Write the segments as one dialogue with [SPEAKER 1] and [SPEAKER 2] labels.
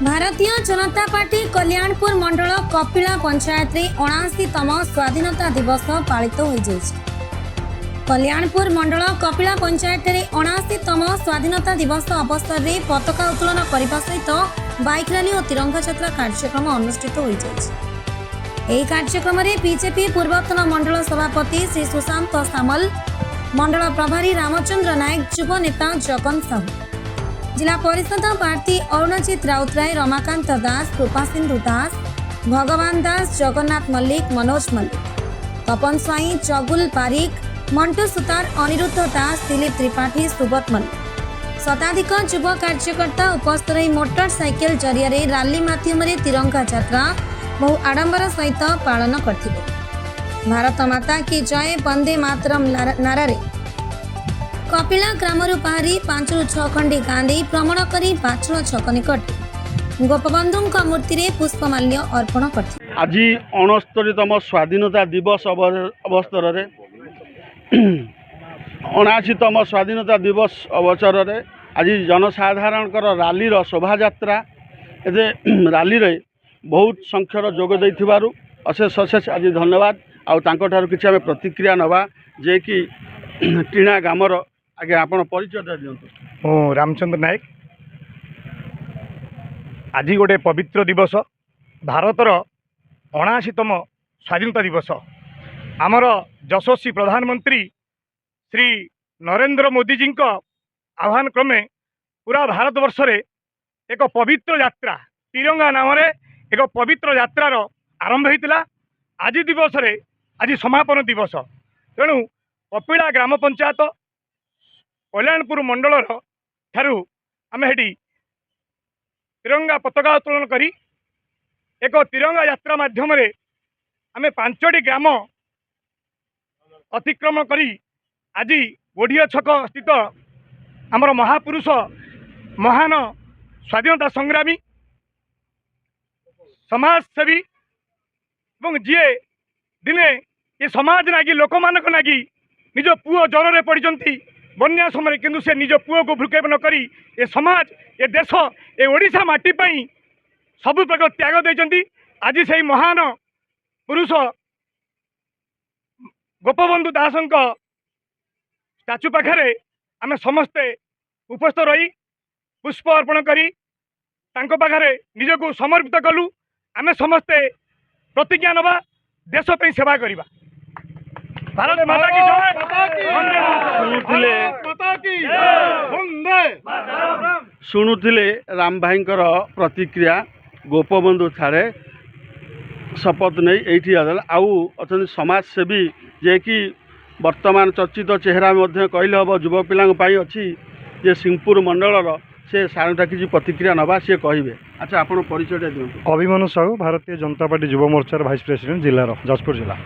[SPEAKER 1] Bharatiya Janata party Kalyanpur मंडल कपिला पंचायत रे 79तम स्वाधीनता दिवस पालित हो कल्याणपुर मंडल कपिला पंचायत रे 79तम स्वाधीनता दिवस अवसर में पताका उत्तोलन करने सहित बाइक रैली और तिरंगा यात्रा कार्यक्रम अनुष्ठित हो कार्यक्रम में बीजेपी पूर्वतन मंडल सभापति श्री सुशांत सामल, मंडल प्रभारी रामचंद्र नायक, युव नेता जगन साहू, जिला परिषद प्रार्थी अरुणजित राउतराय, रमाकांत दास, कृपा सिंधु दास, भगवान दास, जगन्नाथ मल्लिक, मनोज मल्लिक, तपन स्वाई, जगुल पारिक, मंटू सुतार, अनिरुद्ध दास, दिलीप त्रिपाठी, सुबत मल्लिक, शताधिक युव कार्यकर्ता उपस्थित रही मोटरसाइकेल जरिया रैली माध्यम तिरंगा यात्रा बहु आडंबर सहित पालन करथिले। भारत माता की जय, वंदे मातरम नारा कपिला ग्रामरू बाहरी 5 ରୁ 6 खंडी गाँ दे भ्रमण करी पाछल छक निकट गोपबंधु मूर्ति रे पुष्पमाल्य अर्पण करथिले।
[SPEAKER 2] आज 69तम स्वाधीनता दिवस अवसर रे 79तम स्वाधीनता दिवस अवसर रे आज जनसाधारण रैली शोभा यात्रा रैली रे बहुत संख्यर जोग देथिबारु अशेष अशेष आज धन्यवाद। आउ तांको ठारू किछि आमे प्रतिक्रिया नबा जे कि टीणा गामर आगे आपण परिचय दे दियंतु।
[SPEAKER 3] मु रामचंद्र नायक। आज गोटे पवित्र दिवस, भारतर 79तम स्वाधीनता दिवस। आमर यशस्वी प्रधानमंत्री श्री नरेंद्र मोदी जी आह्वान क्रमे पूरा भारतवर्ष रे एक पवित्र यात्रा तिरंगा नाम रे एक पवित्र यात्रार आरंभ होता। आज दिवस रे आज समापन दिवस। तेणु कपिला ग्राम पंचायत कल्याणपुर मंडल ठारू आम हेटी तिरंगा पताका उत्तोलन करी एक तिरंगा यात्रा माध्यम आम 5टी ग्राम अतिक्रमण करी आज गोढ़िया छक स्थित आमर महापुरुष महान स्वाधीनता संग्रामी समाजसेवी एवं जी दिने ये समाज नागी लोक मानक नागी निज पुओ ज्वर पड़ती बन्या समय किंतु से निज पुओ को भ्रुक्षेप न करी ये समाज ये देश ये ओडिशा माटी पई सब प्रकार त्याग देचंती। आज से महान पुरुष गोपबंधु दासंक स्टाचू पाखरे आमे समस्ते उपस्थित रही पुष्प अर्पण करी तांको पाखरे निजको समर्पित कलु। आमे समस्ते प्रतिज्ञा नबा देश पे सेवा करिबा। भारत माता की जय।
[SPEAKER 2] शुणुले राम भाई प्रतिक्रिया गोपबंधु ठारे शपथ नहीं एठी आउ अच्छा समाजसेवी जे कि वर्तमान चर्चित चेहरा कहले हम युव पिलांपाई अच्छी जे सिंहपुर मंडलर से सारा किसी प्रतिक्रिया नवा सी कहे। अच्छा आपण परिचय दिखाँ।
[SPEAKER 3] Abhimanyu Sahu, Bharatiya Janata party युव मोर्चार vice president जिलार Jajpur जिला।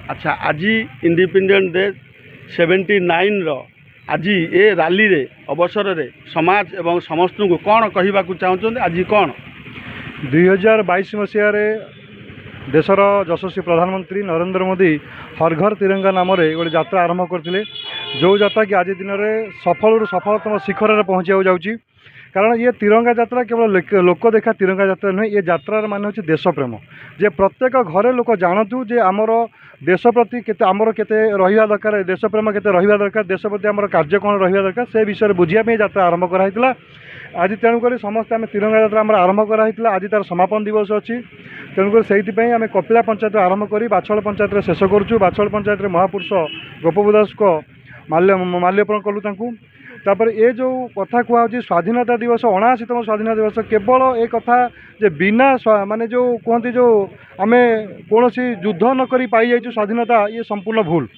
[SPEAKER 2] अच्छा, आज इंडिपेंडेंट डे 79 आज ये रैली रे अवसर रे समाज एवं समस्त को कौन कहवाक चाहते आज कौन
[SPEAKER 3] 2022 मसीह देशर यशस्वी प्रधानमंत्री नरेंद्र मोदी हर घर तिरंगा नाम गोटे यात्रा आरंभ करते, जो यात्रा कि आज दिन में सफल सफलतम शिखर में पहुँचा जाऊँगी। कारण ये तिरंगा यात्रा केवल लोक देखा तिरंगा यात्रा नुहे, ये यात्रार मान हूँ देश प्रेम। जे प्रत्येक घरे लोक जानतु जे आमर देश प्रति केते आमर केते रहिबा दरकार, देश प्रेम केते रहिबा दरकार, देश प्रति आमर कार्य कौन रहिबा दरकार से विषय बुझिया यात्रा आरंभ कराइला। आज तेणुक समस्ते आम तिरंगा यात्रा आम आरंभ कराइला। आज तार समापन दिवस अच्छी, तेणुक से आम कपिला पंचायत आरंभ कर बाछल पंचायत शेष करुँ। बाछल पंचायत महापुरुष गोपबंधु दास को माल्यार्पण कलु तांकु। तापर ये जो कथा कहु स्वाधीनता दिवस 79तम स्वाधीनता दिवस केवल ए कथा जे बिना माने जो कहते जो आम कौन युद्ध न करी पाई जाइए स्वाधीनता, ये संपूर्ण भूल।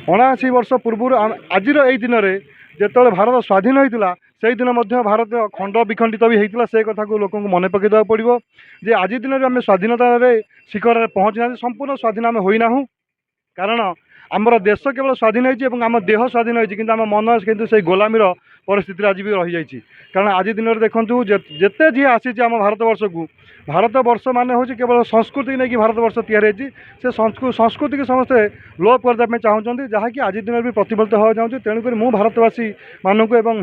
[SPEAKER 3] 79 वर्ष पूर्व आज दिन में जो भारत स्वाधीन होता से दिन भारत खंड विखंडित भी होता से कथा को लोक मन पकईदा पड़ो जे आज दिन में आम स्वाधीनता शिखर में पहुँची ना, संपूर्ण स्वाधीन आम होना। कारण आमर देश केवल स्वाधीन होती आम देह स्वाधीन होती, आम मन किंतु से गोलामीर परिस्थिति आज भी रही जाइए कारण आज दिन में देखूँ जिते जी आसी आम भारतवर्ष को भारतवर्ष माने हूँ केवल संस्कृति नहीं कि भारतवर्ष तैयारी से संस्कृति की समस्ते लोप करने चाहते जहाँकि आज दिन भी प्रतिफलित हो जाऊँगी तेणुक मु भारतवासी मानक एवं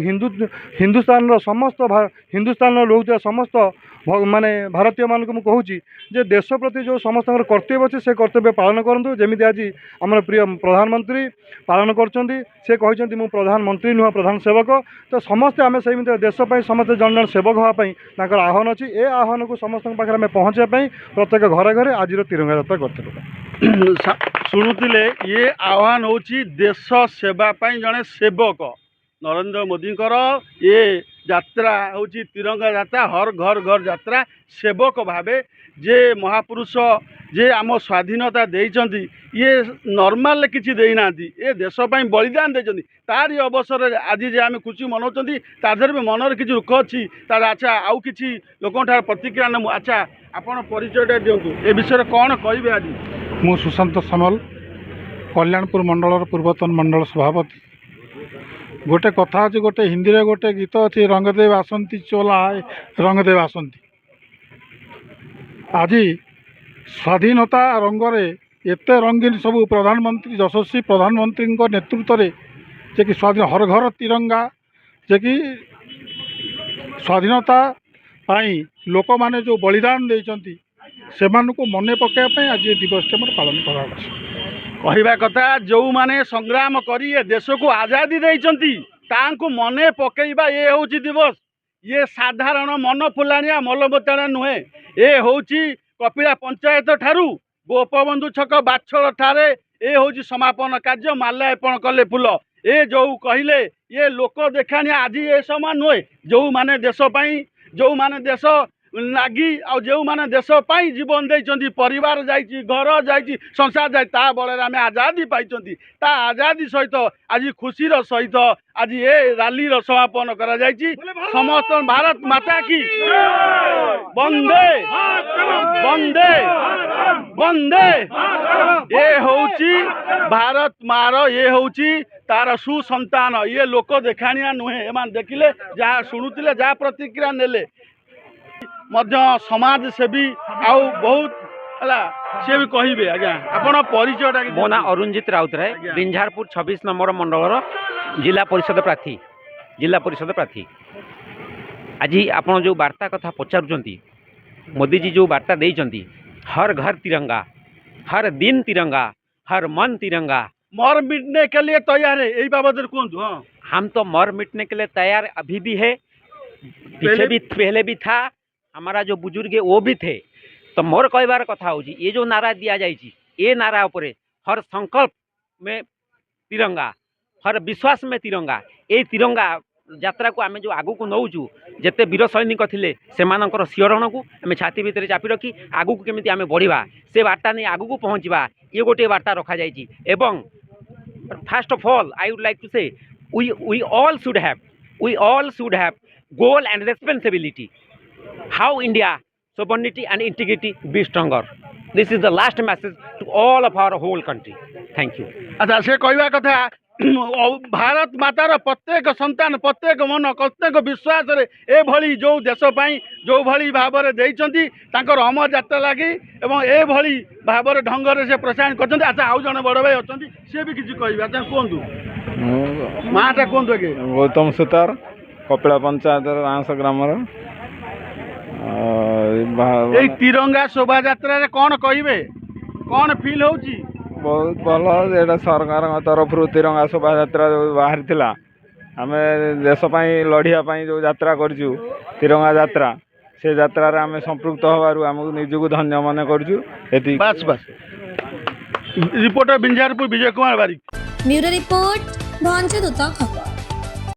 [SPEAKER 3] हिंदुस्तान समस्त हिंदुस्तान रोकता समस्त माने भारतीय मानक मु कहूँ जे देश प्रति जो समस्त कर्तव्य अच्छे से कर्तव्य पालन करूँ जमी आज आम प्रिय प्रधानमंत्री पालन कर मु प्रधानमंत्री नुह प्रधान सेवक तो समस्ते आम से देशपाई समस्त जन जन सेवक हाँपाई आह्वान अच्छी ए आह्वान को समस्त पाखे आम पहुँचापी प्रत्येक घरे घरे आज तिरंगा यात्रा करूँ
[SPEAKER 2] शुणुले ये आह्वान हूँ देश सेवाई जड़े सेवक नरेंद्र मोदी ये यात्रा हूँ तिरंगा यात्रा हर घर घर यात्रा सेवक भावे जे महापुरुष जे आम स्वाधीनता देइचंती ये नॉर्मल किसी देना ये देशपाई बलिदान देइचंती तारी अवसर आज जे आम खुशी मनाउछंती तादर भी मनर किसी दुख अच्छी तार अच्छा आउ किसी लोक प्रतिक्रिया नमु अच्छा आपण परिचय दिंतु ए विषय कौन कहे आज
[SPEAKER 4] मु सुशांत सामल कल्याणपुर मंडल पूर्वतन मंडल सभापति गोटे कथा अच्छे गोटे हिंदी रे गोटे गीत अच्छे रंगदेव आसंती चोला रंगदेव आसंती आज स्वाधीनता रंगरे एते रंगीन सबू प्रधानमंत्री यशस्वी प्रधानमंत्री नेतृत्व में जे कि स्वाधीन हर घर तिरंगा जे कि स्वाधीनता पाई लोक माने जो बलिदान देइचंती सेमानकु मने पकाइबा आज ये दिवस के पालन करा
[SPEAKER 2] कहवा कथा जो माने संग्राम करी देश को आजादी देइचंती तांको मने पकेइबा ये होची दिवस ये साधारण मन फुलाणिया मलबताणा नुहे ए होची कपिला पंचायत ठारू गोपबंधु छक बाछड़ ठारे ए होची समापन कार्य माल्यार्पण कले फूल ए जो कहले ये लोक देखाणिया आज ये समान नुहे जो माने देश पाई जो माने देश लगी जो माने देश पाई जीवन देइचंती परिवार जाइची घर जाइची संसार जाई ता बळे आमे आजादी पाइचंती ता आजादी सहित आज खुशीर सहित आज ये रैली समापन करा जाइची समस्त भारत माता की वंदे वंदे वंदे ये होची भारत मार ये होची तार सुसंतान ये लोक देखाणिया नुहे एमान देखिले जहाँ शुणुतिले जहाँ प्रतिक्रिया नेले मध्य समाज सेवी आउ बहुत सी भी कहे आज्ञा आपण परिचय
[SPEAKER 5] मो ना अरुणजित राउतराय बिंझारपुर 26 नंबर मंडल जिला परिषद प्रार्थी आज आपण जो वार्ता कथा पचारुचंती मोदी जी जो वार्ता देइचंती हर घर तिरंगा हर दिन तिरंगा हर मन तिरंगा
[SPEAKER 2] मर मिटने के लिए तैयार है यही बाबत कहूँ
[SPEAKER 5] हम तो मर मिटने के लिए तैयार अभी भी है पहले भी था हमारा जो बुजुर्ग है वो भी थे तो मोर कहबार कथा हो ये जो नारा दिया जाइए ये नारा उपरे हर संकल्प में तिरंगा हर विश्वास में तिरंगा ये तिरंगा यात्रा को आम जो आगू को नौचु जिते वीर सैनिक थे से शिहरण को आम छाती भितर चापी रखी आगू को केमी आम बढ़ा से वार्ता नहीं आगू को पहुँचवा ये गोटे वार्ता रखा जाइए एवं first of all I would like to say we all should have goal and responsibility how India sovereignty and integrity be stronger. This is the last message to all of our whole country. Thank you.
[SPEAKER 2] अच्छा से कहवा कथा भारत मातार प्रत्येक संतान प्रत्येक मन प्रत्येक विश्वास रे ए भली जो देश पाई जो भली भाव रे देइचंती तांकर अमर यात्रा लागि एवं ए भली भाव रे ढंग रे से प्रसारण करचंती अच्छा आउ जने बड़ भाई अछंती से भी किछि कहबा अच्छा कोंदु माटा कोंदु के
[SPEAKER 6] गौतम सुतार कपिला पंचायत आंस ग्राम
[SPEAKER 2] तिरंगा शोभा यात्रा रे कौन कहिबे कौन फील होची
[SPEAKER 6] बहुत भल एटा सरकार तरफ तिरंगा शोभा यात्रा बाहरी थिला आम देश लड़िया जो यात्रा करजु तिरंगा यात्रा से यात्रा रे आम संपृक्त होबारु हमकु निजकु धन्य मन करजु एति
[SPEAKER 2] बस बस रिपोर्टर बिंझारपुर विजय कुमार बारिक
[SPEAKER 1] ब्यूरो रिपोर्ट भंजदूत।